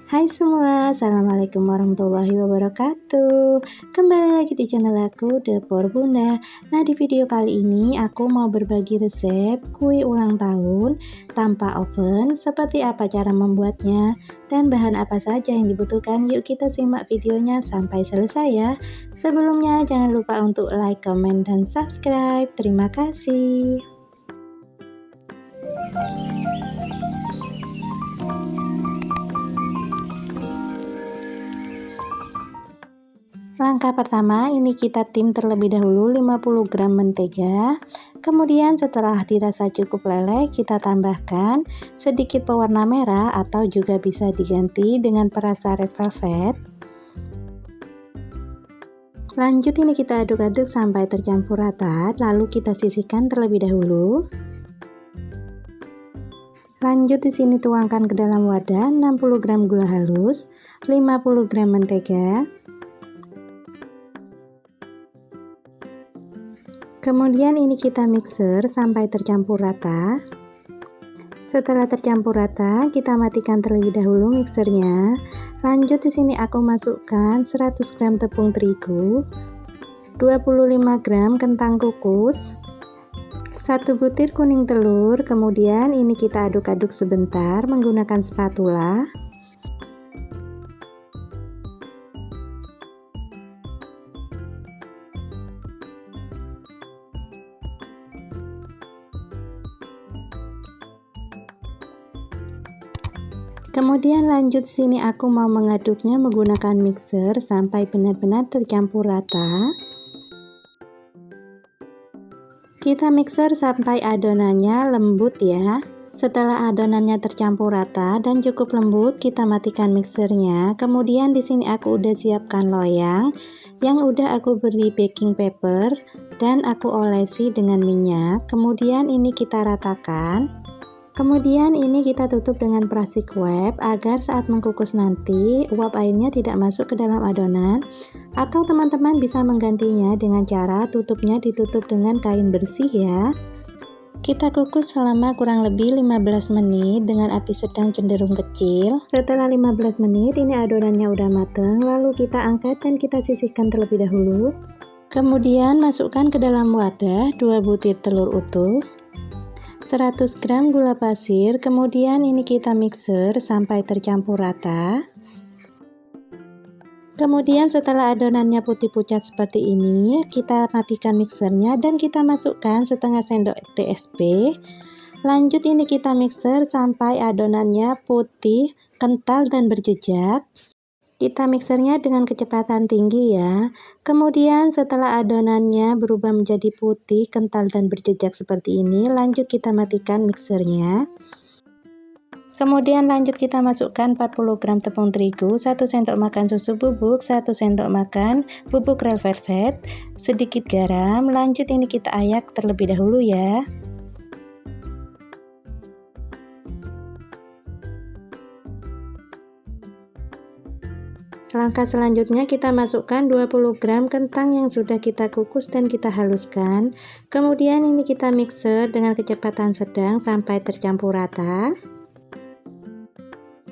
Hai semua, Assalamualaikum warahmatullahi wabarakatuh. Kembali lagi di channel aku, Dapur Bunda. Nah, di video kali ini aku mau berbagi resep kue ulang tahun tanpa oven. Seperti apa cara membuatnya dan bahan apa saja yang dibutuhkan. Yuk kita simak videonya sampai selesai ya. Sebelumnya jangan lupa untuk like, comment, dan subscribe. Terima kasih. Langkah pertama, ini kita tim terlebih dahulu 50 gram mentega. Kemudian setelah dirasa cukup leleh, kita tambahkan sedikit pewarna merah atau juga bisa diganti dengan perasa red velvet. Lanjut ini kita aduk-aduk sampai tercampur rata, lalu kita sisihkan terlebih dahulu. Lanjut di sini tuangkan ke dalam wadah 60 gram gula halus, 50 gram mentega. Kemudian ini kita mixer sampai tercampur rata. Setelah tercampur rata, kita matikan terlebih dahulu mixernya. Lanjut di sini aku masukkan 100 gram tepung terigu, 25 gram kentang kukus, 1 butir kuning telur. Kemudian ini kita aduk-aduk sebentar menggunakan spatula. Kemudian lanjut sini aku mau mengaduknya menggunakan mixer sampai benar-benar tercampur rata. Kita mixer sampai adonannya lembut ya. Setelah adonannya tercampur rata dan cukup lembut, kita matikan mixernya. Kemudian di sini aku udah siapkan loyang yang udah aku beri baking paper dan aku olesi dengan minyak. Kemudian ini kita ratakan. Kemudian ini kita tutup dengan plastik wrap agar saat mengkukus nanti uap airnya tidak masuk ke dalam adonan, atau teman-teman bisa menggantinya dengan cara tutupnya ditutup dengan kain bersih ya. Kita kukus selama kurang lebih 15 menit dengan api sedang cenderung kecil. Setelah 15 menit ini adonannya udah mateng, lalu kita angkat dan kita sisihkan terlebih dahulu. Kemudian masukkan ke dalam wadah 2 butir telur utuh, 100 gram gula pasir. Kemudian ini kita mixer sampai tercampur rata. Kemudian setelah adonannya putih pucat seperti ini, kita matikan mixernya dan kita masukkan setengah sendok TSP. Lanjut ini kita mixer sampai adonannya putih, kental dan berjejak. Kita mixernya dengan kecepatan tinggi ya. Kemudian setelah adonannya berubah menjadi putih, kental dan berjejak seperti ini, lanjut kita matikan mixernya. Kemudian lanjut kita masukkan 40 gram tepung terigu, 1 sendok makan susu bubuk, 1 sendok makan bubuk red velvet, sedikit garam. Lanjut ini kita ayak terlebih dahulu ya. Langkah selanjutnya kita masukkan 20 gram kentang yang sudah kita kukus dan kita haluskan. Kemudian ini kita mixer dengan kecepatan sedang sampai tercampur rata.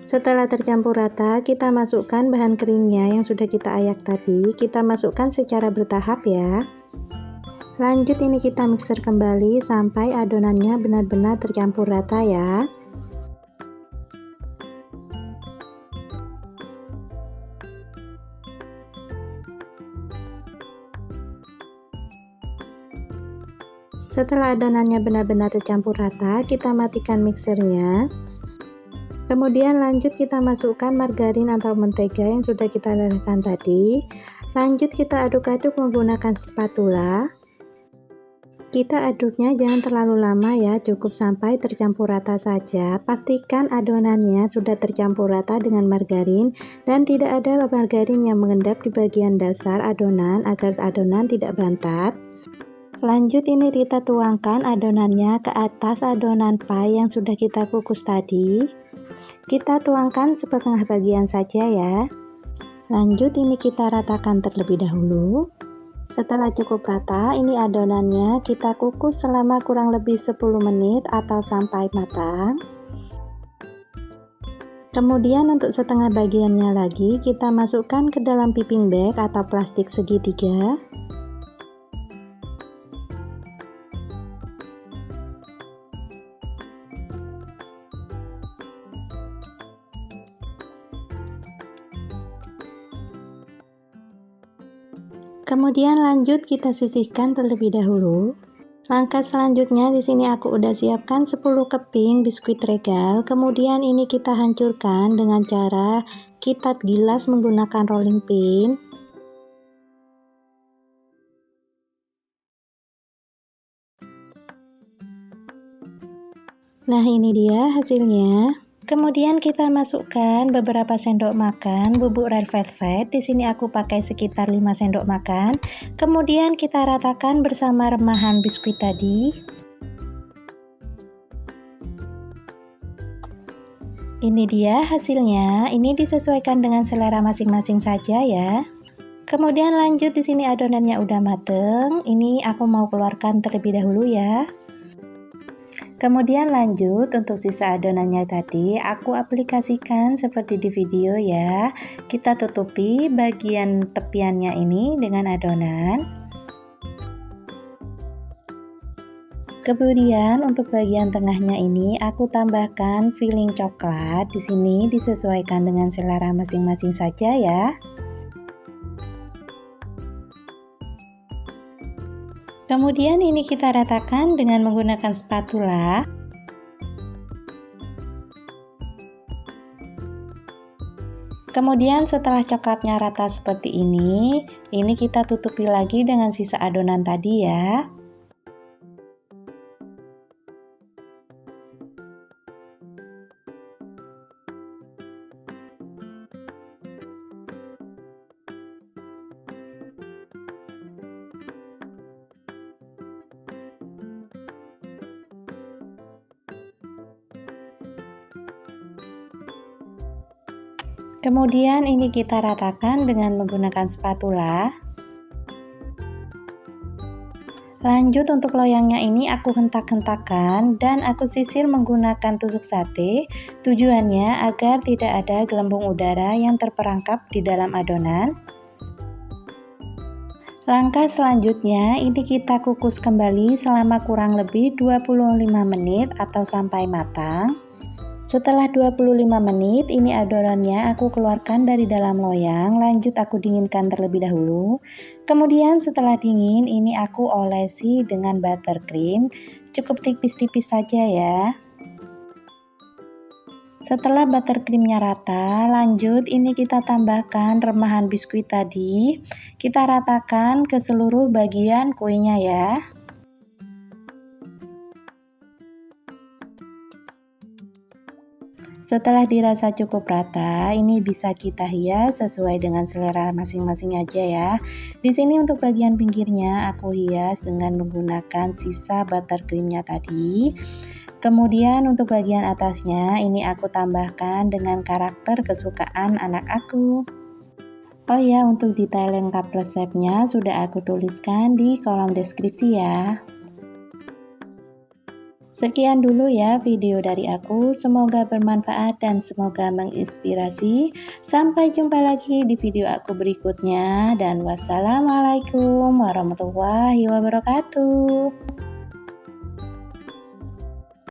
Setelah tercampur rata, kita masukkan bahan keringnya yang sudah kita ayak tadi. Kita masukkan secara bertahap ya. Lanjut ini kita mixer kembali sampai adonannya benar-benar tercampur rata ya. Setelah adonannya benar-benar tercampur rata, kita matikan mixernya. Kemudian lanjut kita masukkan margarin atau mentega yang sudah kita lelehkan tadi. Lanjut kita aduk-aduk menggunakan spatula. Kita aduknya jangan terlalu lama ya, cukup sampai tercampur rata saja. Pastikan adonannya sudah tercampur rata dengan margarin dan tidak ada margarin yang mengendap di bagian dasar adonan agar adonan tidak bantat. Lanjut ini kita tuangkan adonannya ke atas adonan pie yang sudah kita kukus tadi. Kita tuangkan setengah bagian saja ya. Lanjut ini kita ratakan terlebih dahulu. Setelah cukup rata, ini adonannya kita kukus selama kurang lebih 10 menit atau sampai matang. Kemudian untuk setengah bagiannya lagi kita masukkan ke dalam piping bag atau plastik segitiga. Kemudian lanjut kita sisihkan terlebih dahulu. Langkah selanjutnya di sini aku udah siapkan 10 keping biskuit regal. Kemudian ini kita hancurkan dengan cara kita gilas menggunakan rolling pin. Nah, ini dia hasilnya. Kemudian kita masukkan beberapa sendok makan bubuk red velvet. Di sini aku pakai sekitar 5 sendok makan. Kemudian kita ratakan bersama remahan biskuit tadi. Ini dia hasilnya. Ini disesuaikan dengan selera masing-masing saja ya. Kemudian lanjut di sini adonannya udah mateng. Ini aku mau keluarkan terlebih dahulu ya. Kemudian lanjut untuk sisa adonannya tadi aku aplikasikan seperti di video ya. Kita tutupi bagian tepiannya ini dengan adonan. Kemudian untuk bagian tengahnya ini aku tambahkan filling coklat. Di sini disesuaikan dengan selera masing-masing saja ya. Kemudian ini kita ratakan dengan menggunakan spatula. Kemudian setelah coklatnya rata seperti ini kita tutupi lagi dengan sisa adonan tadi ya. Kemudian ini kita ratakan dengan menggunakan spatula. Lanjut untuk loyangnya ini aku hentak-hentakan dan aku sisir menggunakan tusuk sate. Tujuannya agar tidak ada gelembung udara yang terperangkap di dalam adonan. Langkah selanjutnya ini kita kukus kembali selama kurang lebih 25 menit atau sampai matang. Setelah 25 menit, ini adonannya aku keluarkan dari dalam loyang, lanjut aku dinginkan terlebih dahulu. Kemudian setelah dingin, ini aku olesi dengan buttercream, cukup tipis-tipis saja ya. Setelah buttercreamnya rata, lanjut ini kita tambahkan remahan biskuit tadi. Kita ratakan ke seluruh bagian kuenya ya. Setelah dirasa cukup rata, ini bisa kita hias sesuai dengan selera masing-masing aja ya. Di sini untuk bagian pinggirnya aku hias dengan menggunakan sisa buttercreamnya tadi. Kemudian untuk bagian atasnya ini aku tambahkan dengan karakter kesukaan anak aku. Oh ya, untuk detail lengkap resepnya sudah aku tuliskan di kolom deskripsi ya. Sekian dulu ya video dari aku, semoga bermanfaat dan semoga menginspirasi. Sampai jumpa lagi di video aku berikutnya dan wassalamualaikum warahmatullahi wabarakatuh.